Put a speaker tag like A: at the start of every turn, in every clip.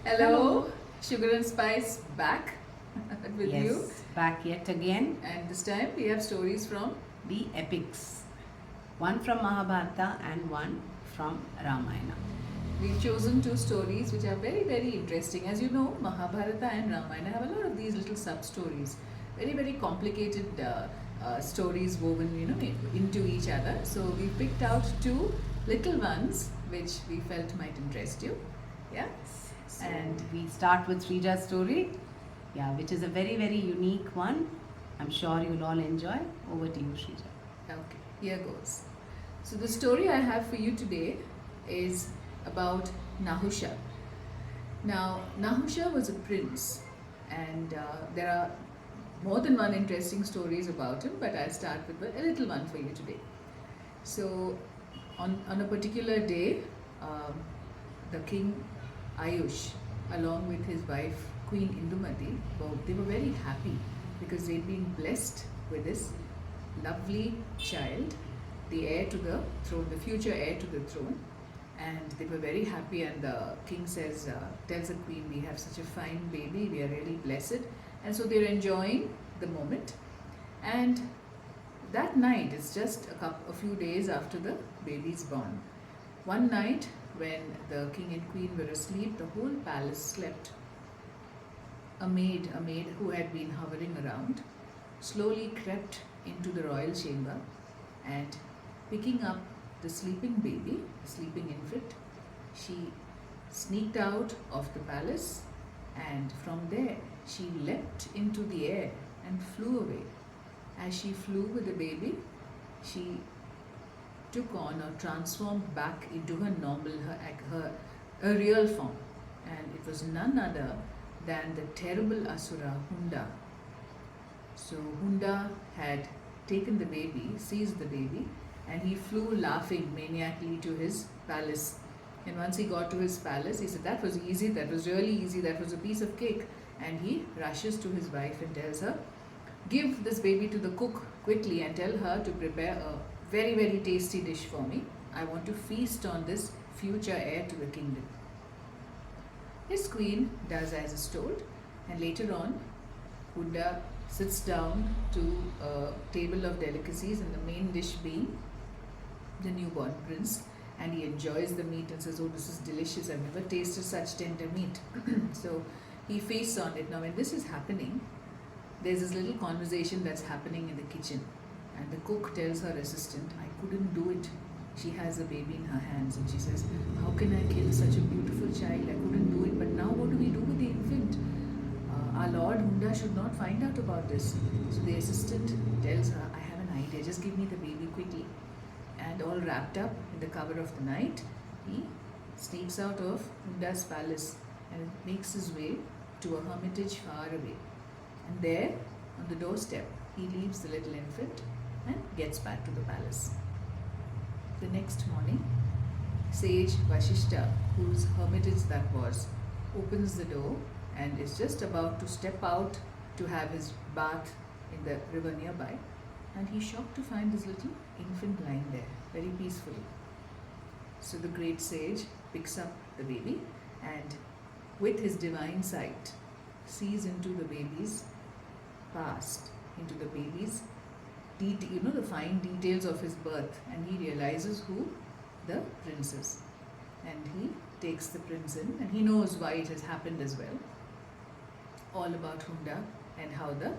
A: Hello,
B: Hello.
A: Sugar and Spice back with you.
B: Yes, back yet again.
A: And this time we have stories from.
B: The epics. One from Mahabharata and one from Ramayana.
A: We've chosen two stories which are very, very interesting. As you know, Mahabharata and Ramayana have a lot of these little sub stories, very, very complicated stories woven, into each other. So we picked out two little ones which we felt might interest you. Yeah,
B: So
A: and
B: we start with Srija's story, yeah, which is a very, very unique one. I'm sure you'll all enjoy. Over to you, Srija.
A: okay, here goes. So the story I have for you today is about Nahusha. Now, Nahusha was a prince, and there are more than one interesting stories about him, but I'll start with a little one for you today. So, on a particular day, um, the king Ayush, along with his wife Queen Indumati, they were very happy because they'd been blessed with this lovely child, the heir to the throne, the future heir to the throne. And they were very happy. And the king tells the queen, "We have such a fine baby. We are really blessed." And so they're enjoying the moment. And that night, it's just a few days after the baby's born. One night, when the king and queen were asleep, the whole palace slept. A maid who had been hovering around, slowly crept into the royal chamber and, picking up the sleeping baby, the sleeping infant, she sneaked out of the palace, and from there she leapt into the air and flew away. As she flew with the baby, she took on or transformed back into her normal, her real form. And it was none other than the terrible Asura Hunda. So Hunda had taken the baby, seized the baby, and he flew laughing maniacally to his palace. And once he got to his palace, he said, "That was easy, that was really easy, that was a piece of cake." And he rushes to his wife and tells her, "Give this baby to the cook quickly and tell her to prepare a very, very tasty dish for me. I want to feast on this future heir to the kingdom." His queen does as is told, and later on, Hunda sits down to a table of delicacies, and the main dish being the newborn prince. And he enjoys the meat and says, "Oh, this is delicious. I've never tasted such tender meat." So he feasts on it. Now, when this is happening, there's this little conversation that's happening in the kitchen. And the cook tells her assistant, "I couldn't do it." She has a baby in her hands and she says, "How can I kill such a beautiful child? I couldn't do it. But now what do we do with the infant? Our Lord Hunda should not find out about this." So the assistant tells her, "I have an idea. Just give me the baby quickly." And all wrapped up in the cover of the night, he sneaks out of Hunda's palace and makes his way to a hermitage far away. And there, on the doorstep, he leaves the little infant and gets back to the palace. The next morning, sage Vashishta, whose hermitage that was, opens the door and is just about to step out to have his bath in the river nearby. And he's shocked to find this little infant lying there, very peacefully. So the great sage picks up the baby and, with his divine sight, sees into the baby's past, into the baby's the fine details of his birth, and he realizes who the prince is. And he takes the prince in, and he knows why it has happened as well. All about Hunda and how the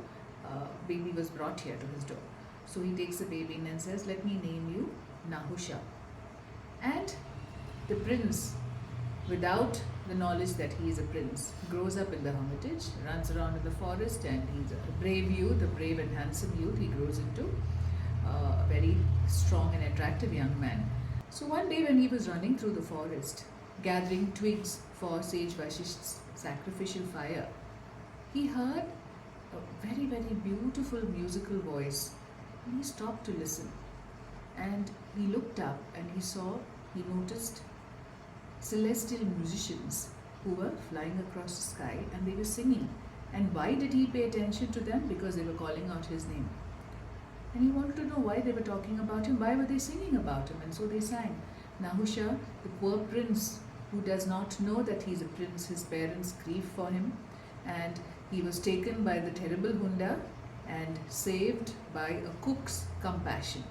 A: baby was brought here to his door. So he takes the baby in and says, "Let me name you Nahusha." And the prince, without the knowledge that he is a prince, grows up in the hermitage, runs around in the forest, and he's a brave youth, a brave and handsome youth. He grows into a very strong and attractive young man. So one day when he was running through the forest, gathering twigs for sage Vashish's sacrificial fire, he heard a very, very beautiful musical voice. And he stopped to listen. And he looked up and he noticed celestial musicians who were flying across the sky, and they were singing. And why did he pay attention to them? Because they were calling out his name. And he wanted to know why they were talking about him, why were they singing about him, and so they sang, "Nahusha, the poor prince who does not know that he's a prince. His parents grieve for him, and he was taken by the terrible Hunda and saved by a cook's compassion.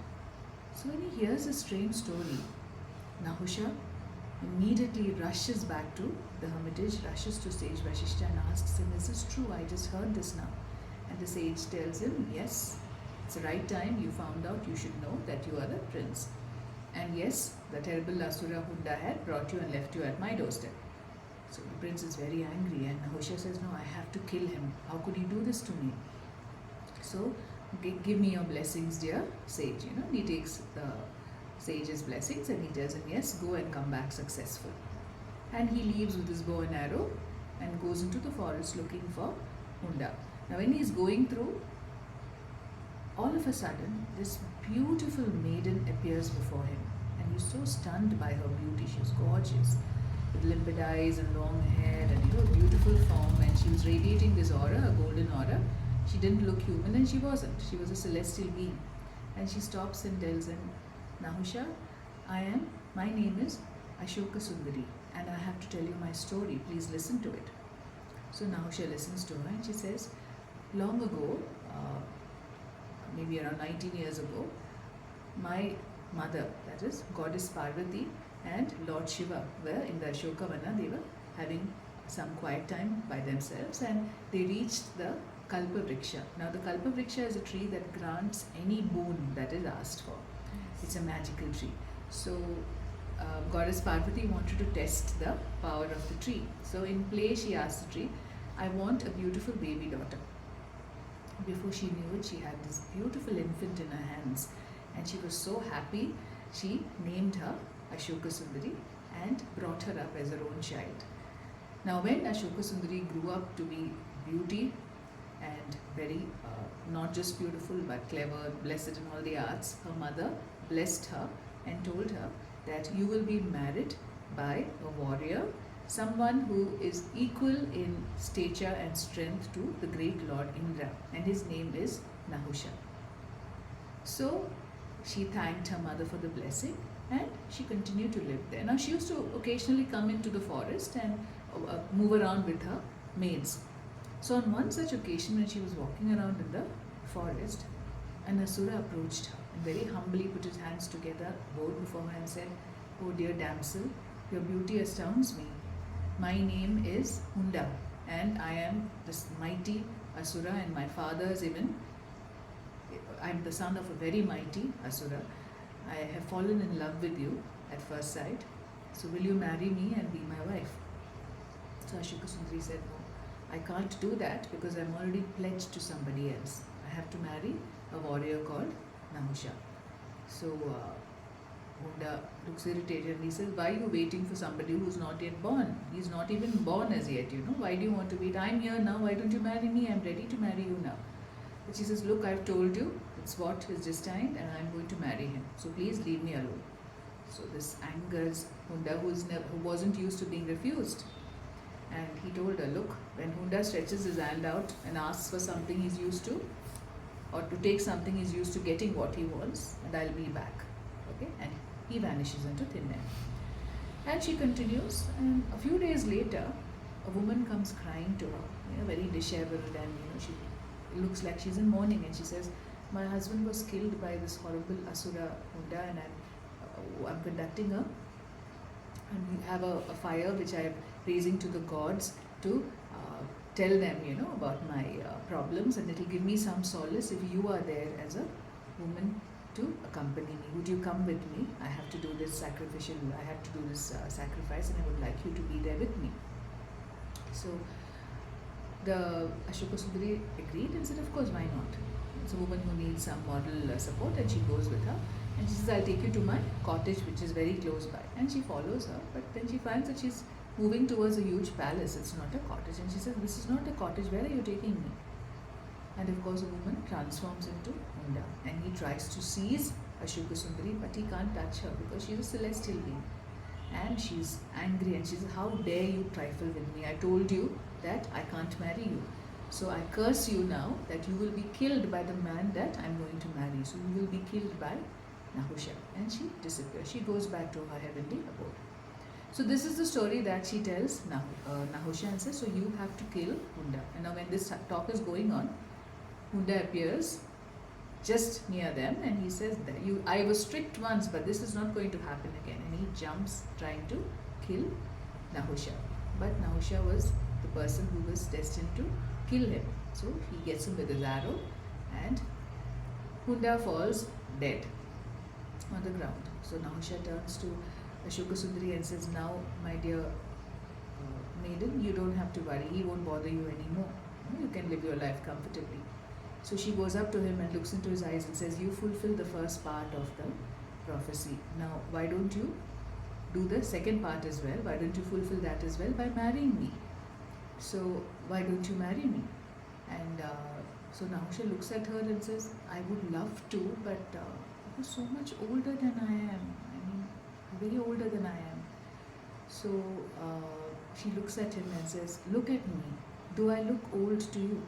A: So when he hears this strange story, Nahusha immediately rushes back to the hermitage, rushes to sage Vashishta and asks him, "Is this true? I just heard this now." And the sage tells him, "Yes, it's the right time. You found out. You should know that you are the prince. And yes, the terrible Asura Hunda had brought you and left you at my doorstep." So the prince is very angry, and Nahusha says, "No, I have to kill him. How could he do this to me? So give me your blessings, dear sage." He takes the sage's blessings and he tells him, "Yes, go and come back successful." And he leaves with his bow and arrow and goes into the forest looking for Hunda. Now, when he's going through, all of a sudden, this beautiful maiden appears before him, and he's so stunned by her beauty. She was gorgeous, with limpid eyes and long hair, and beautiful form, and she was radiating this aura, a golden aura. She didn't look human, and she wasn't. She was a celestial being. And she stops and tells him, "Nahusha, my name is Ashoka Sundari, and I have to tell you my story. Please listen to it." So Nahusha listens to her, and she says, "Long ago, maybe around 19 years ago, my mother, that is Goddess Parvati, and Lord Shiva were in the Ashokavana. They were having some quiet time by themselves, and they reached the Kalpa Vriksha. Now, the Kalpa Vriksha is a tree that grants any boon that is asked for. It's a magical tree. So, Goddess Parvati wanted to test the power of the tree. So, in play, she asked the tree, "I want a beautiful baby daughter." Before she knew it, she had this beautiful infant in her hands, and she was so happy. She named her Ashoka Sundari and brought her up as her own child. Now, when Ashoka Sundari grew up to be beauty and very not just beautiful but clever, blessed in all the arts, her mother blessed her and told her that you will be married by a warrior, someone who is equal in stature and strength to the great Lord Indra, and his name is Nahusha. So she thanked her mother for the blessing, and she continued to live there. Now, she used to occasionally come into the forest and move around with her maids. So on one such occasion, when she was walking around in the forest, an Asura approached her and very humbly put his hands together, bowed before her and said, "Oh dear damsel, your beauty astounds me. My name is Hunda, and I am this mighty Asura, and my father is I am the son of a very mighty Asura. I have fallen in love with you at first sight. So will you marry me and be my wife?" So Ashoka Sundari said, "No, I can't do that because I'm already pledged to somebody else. I have to marry a warrior called Nahusha." So Hunda looks irritated and he says, "Why are you waiting for somebody who's not yet born? He's not even born as yet, Why do you want to wait? I'm here now. Why don't you marry me? I'm ready to marry you now." But she says, "Look, I've told you, it's what is destined, and I'm going to marry him. So please leave me alone." So this angers Hunda, who wasn't used to being refused. And he told her, "Look, when Hunda stretches his hand out and asks for something he's used to, or to take something he's used to getting what he wants, and I'll be back." Okay? And he vanishes into thin air. And she continues, and a few days later, a woman comes crying to her, very disheveled, and it looks like she's in mourning, and she says, "My husband was killed by this horrible Asura Hunda, and I'm conducting and we have a fire which I'm raising to the gods to tell them, about my problems, and it'll give me some solace if you are there as a woman to accompany me. Would you come with me? I have to do this sacrifice, and I would like you to be there with me." So the Ashoka Sundari agreed and said, "Of course, why not?" It's a woman who needs some moral support, and she goes with her. And she says, "I'll take you to my cottage, which is very close by." And she follows her, but then she finds that she's moving towards a huge palace. It's not a cottage. And she says, "This is not a cottage. Where are you taking me?" And of course, a woman transforms into Hunda, and he tries to seize Ashoka Sundari, but he can't touch her because she's a celestial being. And she's angry, and she says, "How dare you trifle with me? I told you that I can't marry you. So I curse you now that you will be killed by the man that I'm going to marry. So you will be killed by Nahusha." And she disappears. She goes back to her heavenly abode. So this is the story that she tells Nahusha and says, so you have to kill Hunda. And now when this talk is going on, Hunda appears just near them and he says that I was tricked once, but this is not going to happen again. And he jumps trying to kill Nahusha. But Nahusha was the person who was destined to kill him. So he gets him with his arrow and Hunda falls dead on the ground. So Nahusha turns to Ashoka Sundari and says, now my dear maiden, you don't have to worry, he won't bother you anymore. You can live your life comfortably. So she goes up to him and looks into his eyes and says, you fulfill the first part of the prophecy. Now, why don't you do the second part as well? Why don't you fulfill that as well by marrying me? So, why don't you marry me? And so Nahusha looks at her and says, I would love to, but you're so much older than I am. I mean, way older than I am. So she looks at him and says, look at me. Do I look old to you?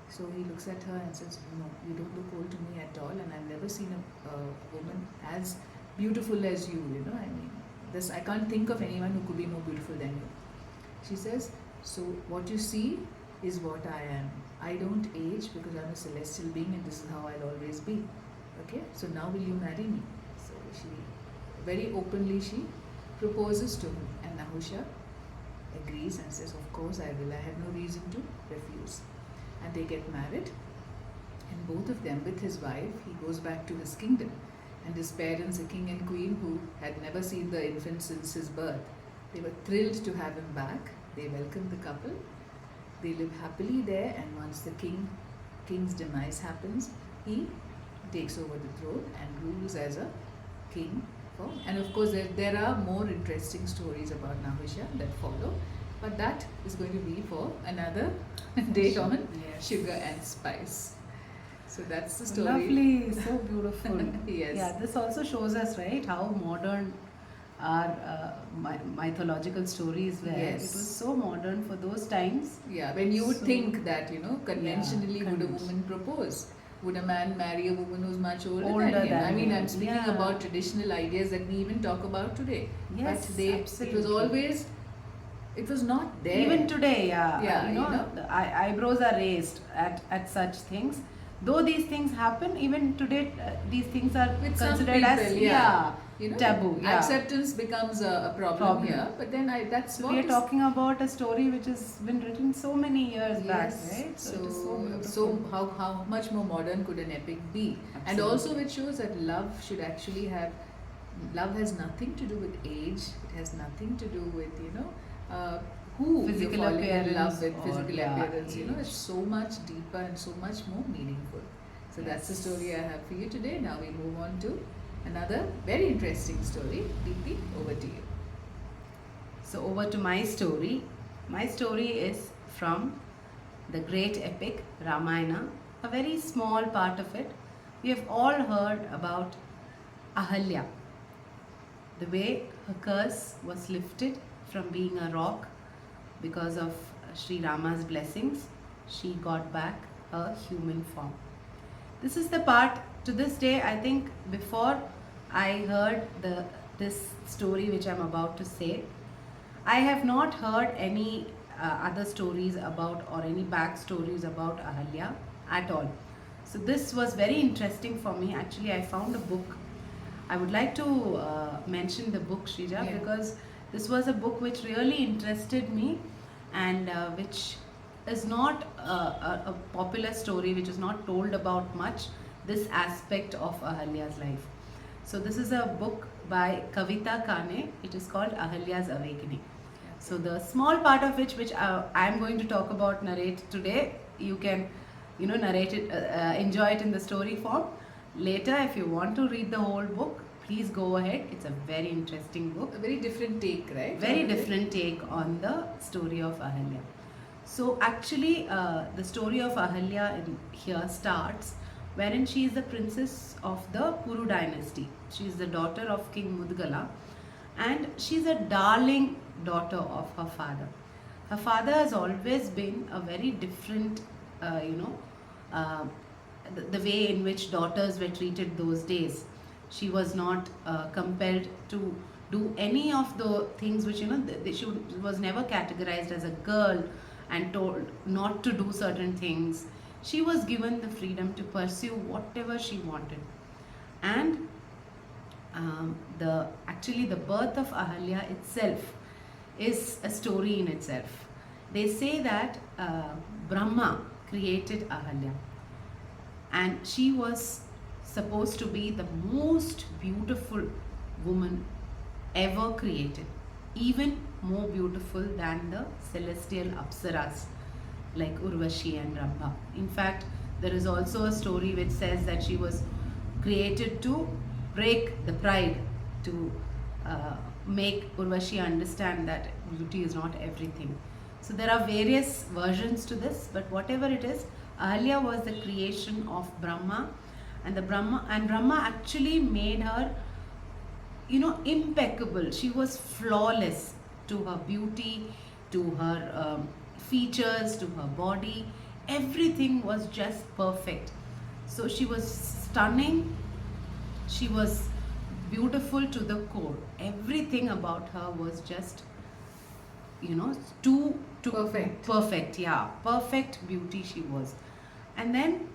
A: So he looks at her and says, no, you don't look old to me at all, and I've never seen a woman as beautiful as you, I mean, I can't think of anyone who could be more beautiful than you. She says, so what you see is what I am. I don't age because I'm a celestial being and this is how I'll always be. Okay, so now will you marry me? So she, very openly she proposes to him, and Nahusha agrees and says, of course I will, I have no reason to refuse. And they get married, and both of them with his wife, he goes back to his kingdom, and his parents, a king and queen who had never seen the infant since his birth, they were thrilled to have him back. They welcomed the couple, they live happily there, and once the king's demise happens, he takes over the throne and rules as a king. And of course there are more interesting stories about Nahusha that follow, but that is going to be for another date on Sugar and Spice. So that's the story.
B: Lovely, so beautiful.
A: Yes.
B: Yeah, this also shows us, right, how modern our mythological stories were.
A: Yes.
B: It was so modern for those times.
A: Yeah, when you would think that, conventionally would a
B: convention.
A: woman propose? Would a man marry a woman who's much older
B: Older
A: than him?
B: than
A: I mean,
B: him.
A: I'm speaking
B: Yeah.
A: about traditional ideas that we even talk about today.
B: Yes,
A: but it was
B: absolutely.
A: always, it was not there.
B: Even today,
A: Yeah,
B: the eyebrows are raised at such things. Though these things happen, even today, these things are
A: With some
B: considered as
A: people,
B: taboo. Yeah.
A: Acceptance becomes a problem here. But then that's
B: So
A: what
B: we are
A: is-
B: talking about a story which has been written so many years back,
A: Yes.
B: right?
A: So,
B: it is so
A: so
B: beautiful.
A: how much more modern could an epic be? And
B: Absolutely.
A: also it shows that love should actually have, love has nothing to do with age. It has nothing to do with who
B: Physical
A: you're falling in love
B: appearance
A: with,
B: or,
A: physical appearance.
B: age.
A: It's so much deeper and so much more meaningful. So that's the
B: Yes.
A: story I have for you today. Now we move on to another very interesting story. Deepti, over to you.
B: So over to my story. My story is from the great epic Ramayana, a very small part of it. We have all heard about Ahalya, the way her curse was lifted from being a rock because of Sri Rama's blessings. She got back her human form. This is the part, to this day, I think before I heard this story which I'm about to say, I have not heard any other stories about or any backstories about Ahalya at all. So this was very interesting for me. Actually, I found a book. I would like to mention the book, Shrija,
A: Yeah.
B: because this was a book which really interested me, and which is not a popular story, which is not told about much, this aspect of Ahalya's life. So this is a book by Kavita Kane. It is called Ahalya's Awakening. So the small part of which I am going to talk about, narrate today, you can narrate it, enjoy it in the story form. Later, if you want to read the whole book, please go ahead. It's a very interesting book.
A: A very different take, right?
B: Very different take on the story of Ahalya. So actually, the story of Ahalya here starts wherein she is the princess of the Kuru dynasty. She is the daughter of King Mudgala, and she is a darling daughter of her father. Her father has always been a very different, the way in which daughters were treated those days. She was not compelled to do any of the things which, she was never categorized as a girl and told not to do certain things. She was given the freedom to pursue whatever she wanted. And the actually the birth of Ahalya itself is a story in itself. They say that Brahma created Ahalya, and she was supposed to be the most beautiful woman ever created, even more beautiful than the celestial apsaras like Urvashi and Rambha. In fact, there is also a story which says that she was created to break the pride, to make Urvashi understand that beauty is not everything. So there are various versions to this, but whatever it is, Ahalya was the creation of Brahma, and Brahma actually made her, impeccable. She was flawless, to her beauty, to her features, to her body. Everything was just perfect. So she was stunning. She was beautiful to the core. Everything about her was just, too
A: Perfect.
B: perfect. Yeah, perfect beauty she was. And then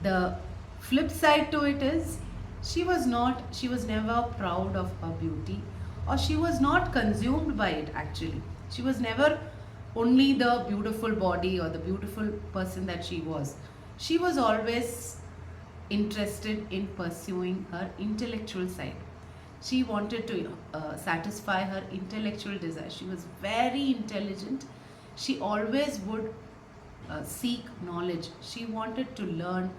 B: the flip side to it is, she was never proud of her beauty, or she was not consumed by it actually. She was never only the beautiful body or the beautiful person that she was. She was always interested in pursuing her intellectual side. She wanted to satisfy her intellectual desire. She was very intelligent. She always would seek knowledge. She wanted to learn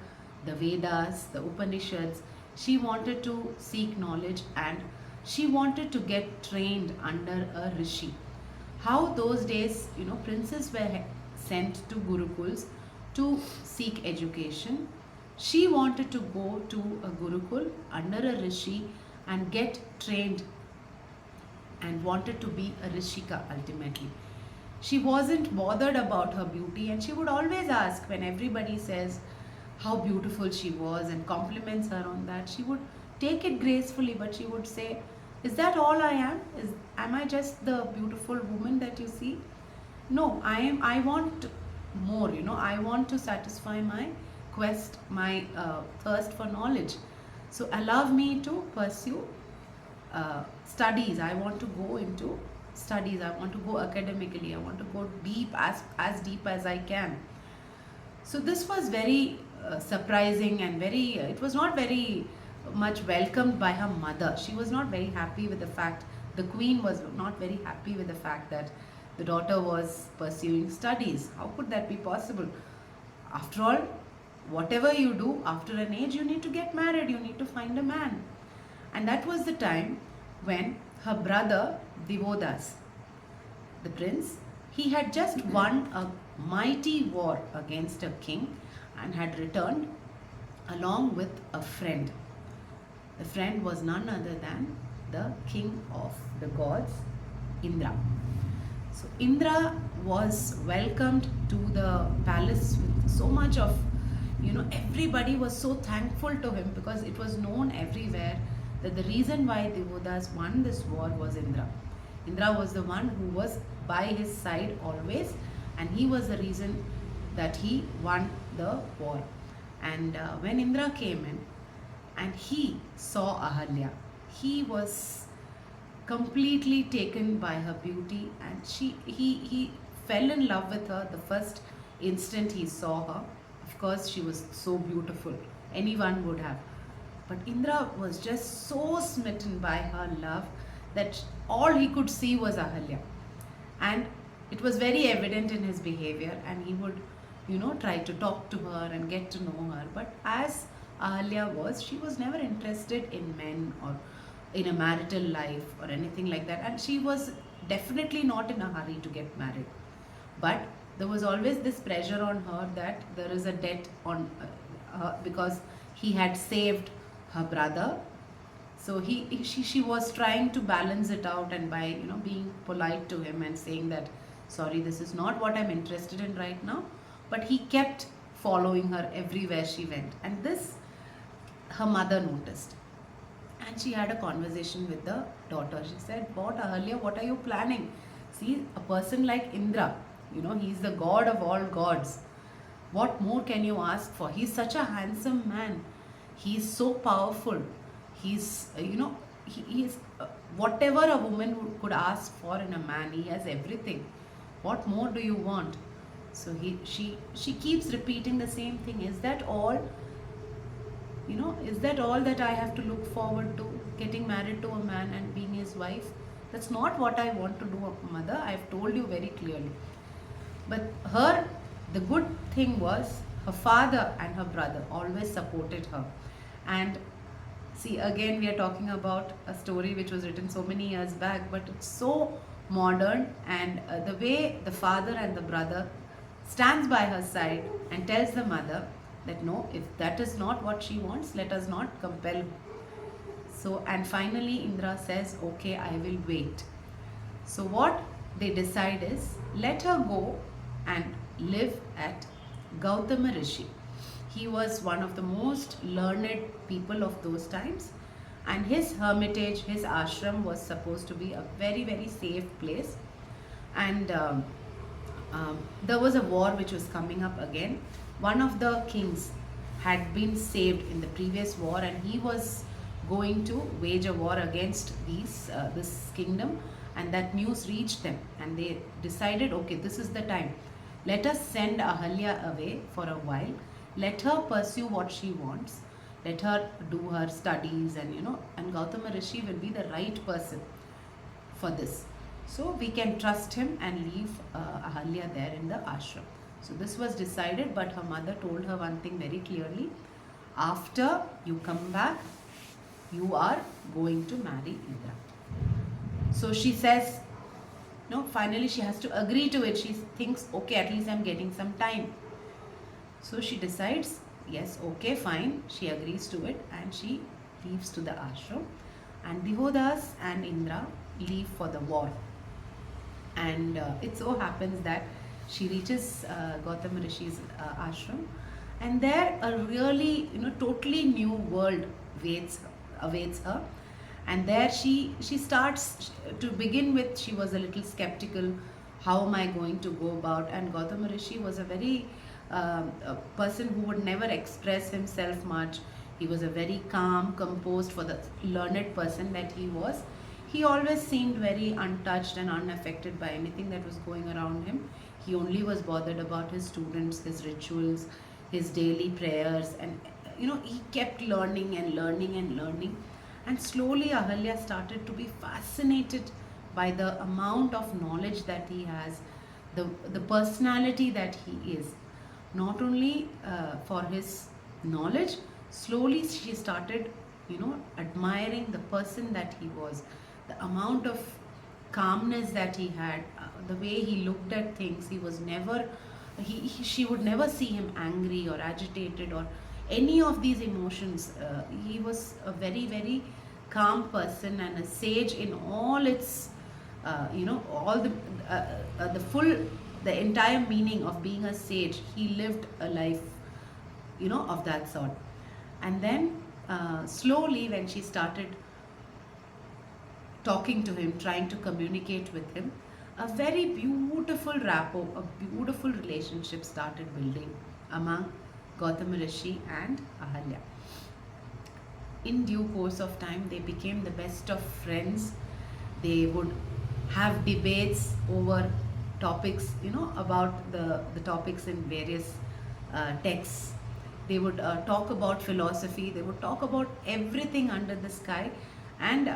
B: the Vedas, the Upanishads. She wanted to seek knowledge, and she wanted to get trained under a rishi. How those days, princes were sent to gurukuls to seek education. She wanted to go to a gurukul under a rishi and get trained, and wanted to be a rishika ultimately. She wasn't bothered about her beauty, and she would always ask, when everybody says how beautiful she was and compliments her on that, she would take it gracefully, but she would say, is that all I am? Am I just the beautiful woman that you see? No, I want more, I want to satisfy my quest, my thirst for knowledge. So allow me to pursue studies. I want to go into studies. I want to go academically. I want to go deep, as deep as I can. So this was very surprising, and it was not very much welcomed by her mother. She was not very happy with the fact, the queen was not very happy with the fact that the daughter was pursuing studies. How could that be possible? After all, whatever you do, after an age, you need to get married, you need to find a man. And that was the time when her brother, Divodas, the prince, he had just won a mighty war against a king and had returned along with a friend. The friend was none other than the king of the gods, Indra. So Indra was welcomed to the palace with so much of, everybody was so thankful to him, because it was known everywhere that the reason why Devodas won this war was Indra. Indra was the one who was by his side always, and he was the reason that he won the war. And when Indra came in and he saw Ahalya, he was completely taken by her beauty, and he fell in love with her the first instant he saw her. Of course, she was so beautiful, anyone would have. But Indra was just so smitten by her love that all he could see was Ahalya. And it was very evident in his behavior, and he would, try to talk to her and get to know her. But as Ahalya was, she was never interested in men or in a marital life or anything like that. And she was definitely not in a hurry to get married. But there was always this pressure on her that there is a debt on her, because he had saved her brother. So she was trying to balance it out, and by being polite to him and saying that, sorry, this is not what I'm interested in right now. But he kept following her everywhere she went, and this her mother noticed. and she had a conversation with the daughter. She said, "What, Ahalya, what are you planning? See, a person like Indra, he's the god of all gods. What more can you ask for? He's such a handsome man. He's so powerful. He's, he's whatever a woman could ask for in a man. He has everything. What more do you want?" So she keeps repeating the same thing. Is that all? Is that all that I have to look forward to? Getting married to a man and being his wife? That's not what I want to do, mother. I've told you very clearly. But the good thing was her father and her brother always supported her. And see, again, we are talking about a story which was written so many years back, but it's so modern. And the way the father and the brother stands by her side and tells the mother that no, if that is not what she wants, let us not compel. So, and finally, Indra says, "Okay, I will wait." So, what they decide is, let her go and live at Gautama Rishi. He was one of the most learned people of those times, and his hermitage, his ashram, was supposed to be a very, very safe place. And there was a war which was coming up again. One of the kings had been saved in the previous war, and he was going to wage a war against this kingdom. And that news reached them, and they decided, okay, this is the time. Let us send Ahalya away for a while. Let her pursue what she wants. Let her do her studies, and Gautama Rishi will be the right person for this. So we can trust him and leave Ahalya there in the ashram. So this was decided, but her mother told her one thing very clearly: after you come back, you are going to marry Indra. So she says, no, finally she has to agree to it. She thinks, okay, at least I'm getting some time. So she decides, yes, okay, fine. She agrees to it and she leaves to the ashram. And Dihodas and Indra leave for the war. And it so happens that she reaches Gautama Rishi's ashram, and there a really, totally new world awaits her. And there she starts. To begin with, she was a little skeptical. How am I going to go about? And Gautama Rishi was a very a person who would never express himself much. He was a very calm, composed, for the learned person that he was. He always seemed very untouched and unaffected by anything that was going around him. He only was bothered about his students, his rituals, his daily prayers, and he kept learning and learning and learning. And slowly Ahalya started to be fascinated by the amount of knowledge that he has, the personality that he is. Not only for his knowledge, slowly she started, admiring the person that he was, the amount of calmness that he had, the way he looked at things. He was never, she would never see him angry or agitated or any of these emotions. He was a very, very calm person and a sage in all its, all the entire meaning of being a sage. He lived a life, of that sort. And then slowly, when she started talking to him, trying to communicate with him, a very beautiful rapport, a beautiful relationship started building among Gautama Rishi and Ahalya. In due course of time, they became the best of friends. They would have debates over topics, about the topics in various texts. They would talk about philosophy. They would talk about everything under the sky. And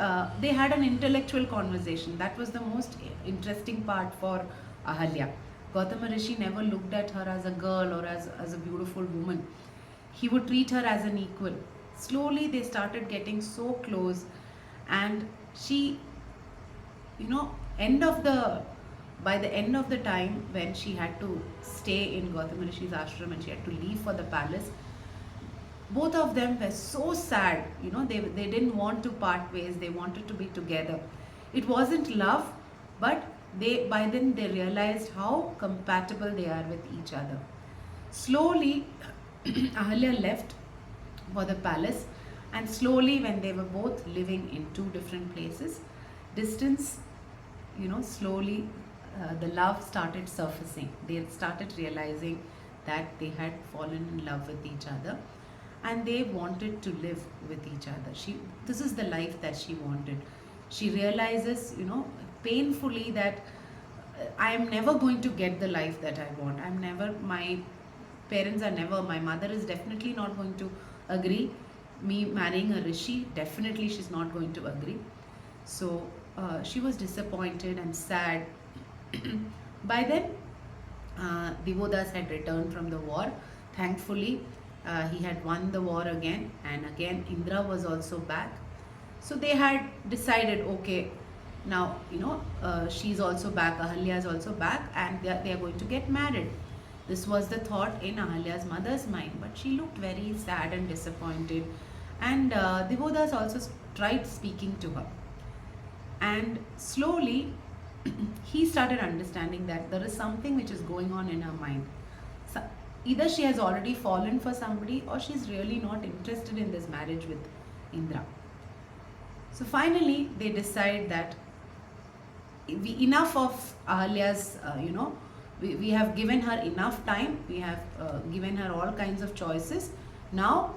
B: they had an intellectual conversation. That was the most interesting part for Ahalya. Gautama Rishi never looked at her as a girl or as a beautiful woman. He would treat her as an equal. Slowly they started getting so close, and she, by the end of the time when she had to stay in Gautama Rishi's ashram and she had to leave for the palace, both of them were so sad. They didn't want to part ways. They wanted to be together. It wasn't love, but by then they realized how compatible they are with each other. Slowly Ahalya left for the palace, And slowly, when they were both living in two different places, distance, slowly the love started surfacing. They started realizing that they had fallen in love with each other and they wanted to live with each other. This is the life that she wanted. She realizes, painfully that I am never going to get the life that I want. My parents are never, my mother is definitely not going to agree. Me marrying a rishi, definitely she's not going to agree. So she was disappointed and sad. By then, Divodas had returned from the war. Thankfully, he had won the war again, and again Indra was also back. So they had decided, okay, now she's also back, Ahalya is also back, and they are going to get married. This was the thought in Ahalya's mother's mind, but she looked very sad and disappointed. And Divodas also tried speaking to her, and slowly he started understanding that there is something which is going on in her mind. So, either she has already fallen for somebody or she's really not interested in this marriage with Indra. So finally, they decide that enough of Ahalya's, we have given her enough time, we have given her all kinds of choices. Now,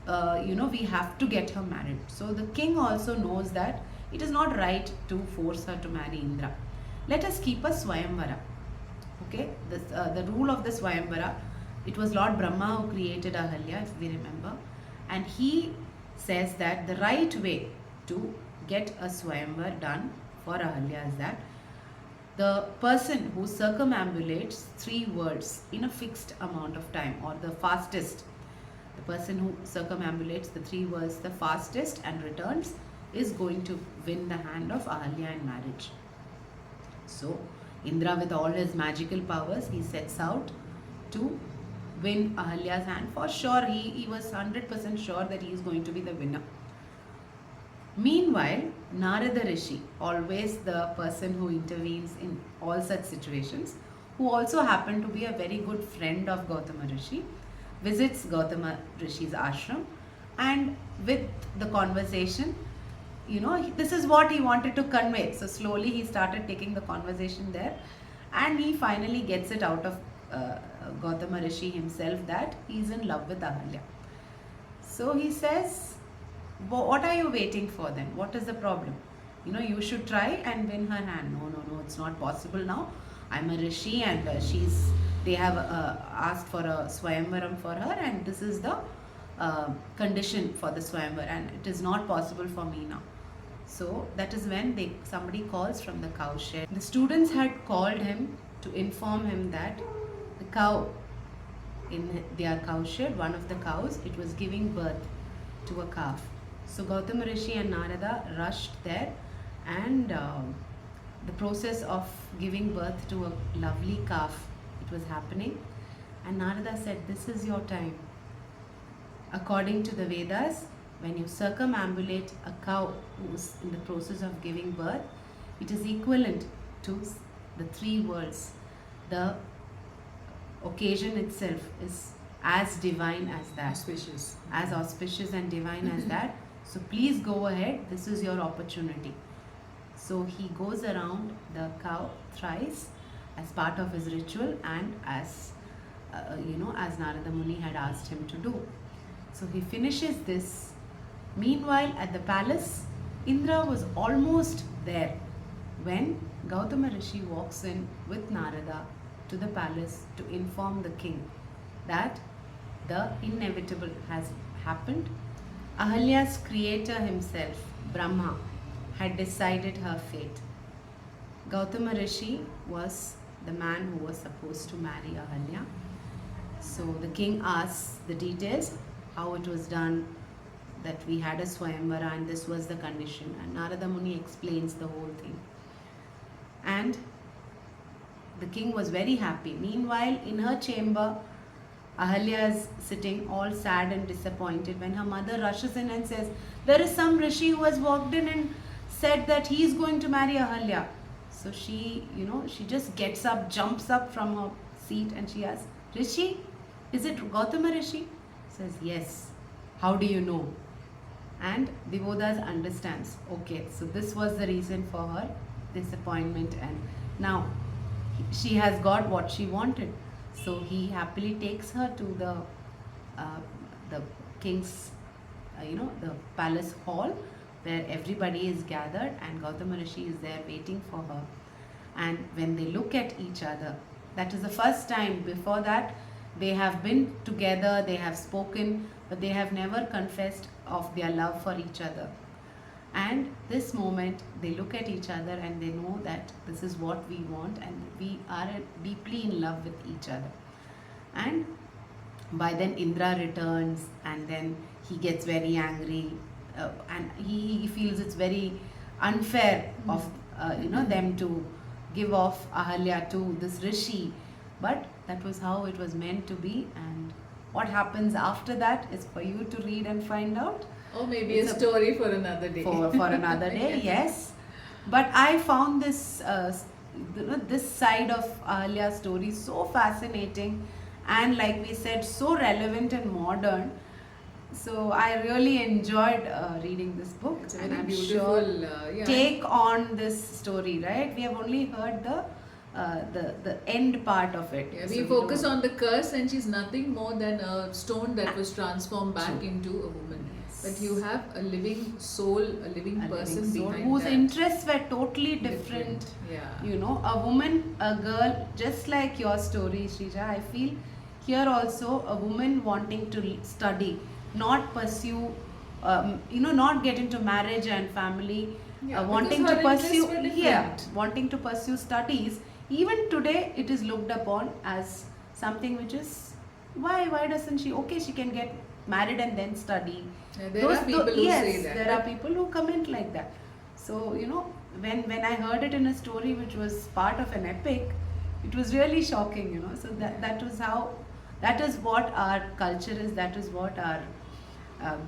B: we have to get her married. So the king also knows that it is not right to force her to marry Indra. Let us keep a Swayamvara. Okay, the rule of the Swayamvara, it was Lord Brahma who created Ahalya, if we remember. And he says that the right way to get a Swayamvar done for Ahalya is that the person who circumambulates 3 words in a fixed amount of time, or the fastest, the person who circumambulates the 3 words the fastest and returns, is going to win the hand of Ahalya in marriage. So Indra, with all his magical powers, he sets out to win Ahalya's hand. For sure, he was 100% sure that he is going to be the winner. Meanwhile, Narada Rishi, always the person who intervenes in all such situations, who also happened to be a very good friend of Gautama Rishi, visits Gautama Rishi's ashram, and with the conversation, this is what he wanted to convey. So slowly he started taking the conversation there, and he finally gets it out of Gautama Rishi himself that he is in love with Ahalya. So he says, what are you waiting for then? What is the problem? You should try and win her hand. No, it's not possible now. I'm a rishi, and they have asked for a Swayamvaram for her, and this is the condition for the Swayamvar, and it is not possible for me now. So that is when somebody calls from the cow shed. The students had called him to inform him that the cow in their cow shed, one of the cows, it was giving birth to a calf. So Gautama Rishi and Narada rushed there, and the process of giving birth to a lovely calf, it was happening. And Narada said, this is your time. According to the Vedas, when you circumambulate a cow who's in the process of giving birth, it is equivalent to the 3 words. The occasion itself is as divine as that.
A: Auspicious.
B: As auspicious and divine as that. So please go ahead, this is your opportunity. So he goes around the cow thrice as part of his ritual, and as as Narada Muni had asked him to do. So he finishes this. Meanwhile, at the palace, Indra was almost there when Gautama Rishi walks in with Narada to the palace to inform the king that the inevitable has happened. Ahalya's creator himself, Brahma, had decided her fate. Gautama Rishi was the man who was supposed to marry Ahalya. So the king asks the details, how it was done, that we had a Swayamvara and this was the condition. And Narada Muni explains the whole thing. And the king was very happy. Meanwhile, in her chamber, Ahalya is sitting all sad and disappointed when her mother rushes in and says, there is some rishi who has walked in and said that he is going to marry Ahalya. So she, she just gets up, jumps up from her seat, and she asks, Rishi, is it Gautama Rishi? Says, yes. How do you know? And Divodas understands, okay, so this was the reason for her disappointment, and now she has got what she wanted. So he happily takes her to uh, the king's, the palace hall, where everybody is gathered, and Gautama Rishi is there waiting for her. And when they look at each other, that is the first time. Before that, they have been together, they have spoken, but they have never confessed of their love for each other. And this moment, they look at each other and they know that this is what we want, and we are deeply in love with each other. And by then Indra returns, and then he gets very angry, and he feels it's very unfair of them to give off Ahalya to this rishi, but that was how it was meant to be. And what happens after that is for you to read and find out.
A: Or maybe
B: It's
A: a story for another day.
B: For another day, yes. But I found this this side of Ahalya's story so fascinating, and like we said, so relevant and modern. So I really enjoyed reading this book.
A: It's a
B: and
A: very
B: I'm
A: beautiful
B: sure take on this story, right? We have only heard the end part of it.
A: Yeah,
B: So
A: we focus on the curse, and she's nothing more than a stone that was transformed back
B: True.
A: into a woman.
B: Yes.
A: But you have a living soul, a living
B: A
A: person
B: living soul
A: behind
B: whose
A: that.
B: interests were totally different.
A: Yeah.
B: A woman, a girl, just like your story, Shrija. I feel here also a woman wanting to study, not pursue, not get into marriage and family,
A: Yeah,
B: wanting
A: because
B: to
A: her interests
B: pursue,
A: were different.
B: yeah, wanting to pursue studies. Even today, it is looked upon as something which is, why doesn't she? Okay, she can get married and then study.
A: Yeah, there are people who
B: yes,
A: say that.
B: there are people who comment like that. So when I heard it in a story which was part of an epic, it was really shocking. So that is what our culture is. That is what our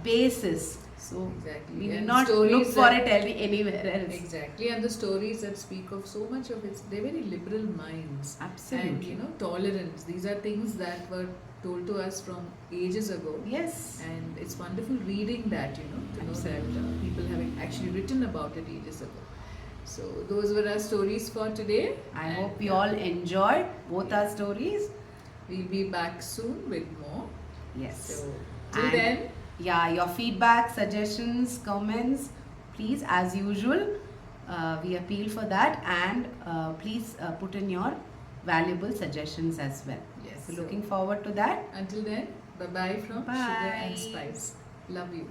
B: base is. So
A: Exactly.
B: we need
A: And
B: not
A: stories
B: look for
A: that-
B: it anywhere else.
A: Exactly, and the stories that speak of so much of it, they're very liberal minds.
B: Absolutely.
A: And tolerance. These are things that were told to us from ages ago.
B: Yes.
A: And it's wonderful reading that, to know that people have actually written about it ages ago. So those were our stories for today.
B: I
A: And,
B: hope you all enjoyed both our stories.
A: We'll be back soon with more.
B: Yes.
A: So till
B: And
A: then,
B: yeah, your feedback, suggestions, comments, please, as usual, we appeal for that, and please put in your valuable suggestions as well.
A: yes.
B: So looking forward to that.
A: Until then, bye bye from
B: Bye.
A: Sugar and Spice. Love you.